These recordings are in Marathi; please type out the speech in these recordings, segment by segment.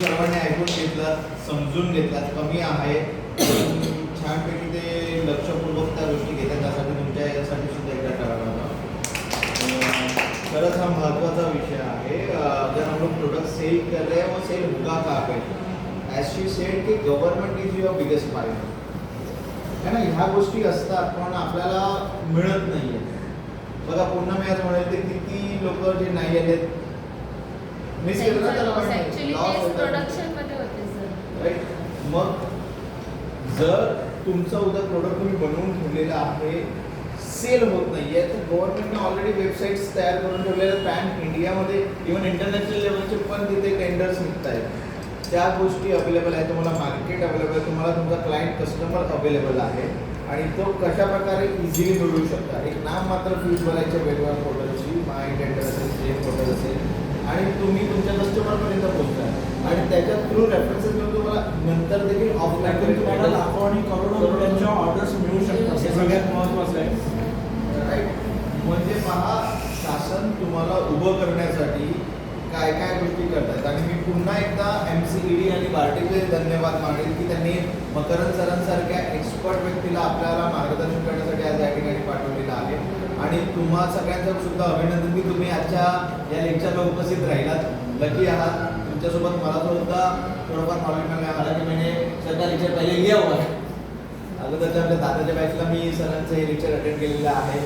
सर्वांनी ऐकून घेतलं, समजून घेतलात, कमी आहे छानपैकी ते लक्षपूर्वक त्या गोष्टी घेतात. त्यासाठी तुमच्या यासाठी सुद्धा एकदा करावं लागतं. खरंच हा महत्त्वाचा विषय आहे. अगर हम लोग प्रोडक्ट सेल कर रहे हैं वो सेल होगा कहाँ पे? ॲज शी सेड की government is your biggest partner है ना. ह्या गोष्टी असतात पण आपल्याला मिळत नाही आहे. बघा पुन्हा मी आज म्हणेल ते किती लोक जे नाही आलेत मिस केलं ना त्याला प्रोडक्शनमध्ये होते सर. राईट. मग जर तुमचं उद्या प्रोडक्ट तुम्ही बनवून ठेवलेलं आहे, सेल होत नाही आहे, तर गव्हर्नमेंटने ऑलरेडी वेबसाईट्स तयार करून ठेवलेल्या पॅन इंडियामध्ये इव्हन इंटरनॅशनल लेवलचे पण तिथे टेंडर्स निघत आहेत. त्या गोष्टी अवेलेबल आहे. तुम्हाला मार्केट अवेलेबल आहे, तुम्हाला तुमचा क्लायंट कस्टमर अवेलेबल आहे आणि तो कशा प्रकारे इझिली मिळू शकता. एक नाम मात्र फीज भरायच्या वेगवेगळ्या पोर्टलची माय टेंडर असेल, स्टेट पोर्टल असेल आणि तुम्ही तुमच्या कस्टमरपर्यंत पोहोचता आणि त्याच्या थ्रू रेफरन्सेस घेऊन तुम्हाला नंतर देखील ऑफलाईन तुम्हाला लाखो आणि करोडो रुपयांच्या ऑर्डर्स मिळू शकतात. हे सगळ्यात महत्त्वाचं आहे. राईट. म्हणजे पहा शासन तुम्हाला उभं करण्यासाठी काय काय गोष्टी करतात. आणि मी पुन्हा एकदा MCED आणि बार्टीचे धन्यवाद मानेल की त्यांनी मकरंद सरांसारख्या एक्सपर्ट व्यक्तीला आपल्याला मार्गदर्शन करण्यासाठी आज या ठिकाणी पाठवलेलं आहे. आणि तुम्हा सगळ्यांचं सुद्धा अभिनंदन की तुम्ही आजच्या या लेक्चरला उपस्थित राहिलात. लकी आहात. तुमच्यासोबत मला सुद्धा थोडंफार नॉलेज मिळाला की मैंने सगळा लेक्चर पहिले लिहा हुआ आहे. अगोदरच्या आपल्या दादाच्या बॅचला मी सरांचं हे लेक्चर अटेंड केलेलं आहे.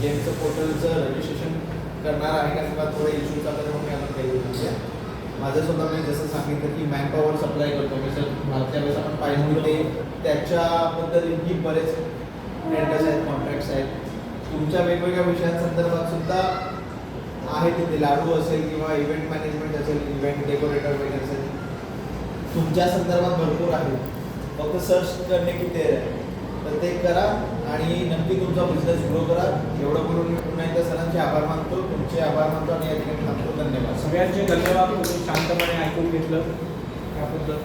गेमचं पोर्टलचं रजिस्ट्रेशन करणार आहे कारण मला थोडं इश्यूज आला तर मी अजून काही गोष्टी माझं स्वतः मी जसं सांगितलं की मॅनपॉवर सप्लाय करतो मी सर. मागच्या वेळेस आपण पाहिजे होते त्याच्याबद्दलही बरेच टेंडर्स आहेत, कॉन्ट्रॅक्ट्स आहेत. तुमच्या वेगवेगळ्या विषयांसंदर्भात सुद्धा आहे तिथे. लाडू असेल किंवा इव्हेंट मॅनेजमेंट असेल, इव्हेंट डेकोरेटर वगैरे असेल, तुमच्या संदर्भात भरपूर आहे. फक्त सर्च करणे की ते तर ते करा आणि नक्की तुमचा बिझनेस ग्रो करा. एवढं बोलून मी पुन्हा एकदा सरांचे आभार मानतो, तुमचे आभार मानतो आणि या ठिकाणी थांबतो. धन्यवाद. सगळ्यांचे धन्यवाद. तुम्ही शांतपणे ऐकून घेतलं त्याबद्दल.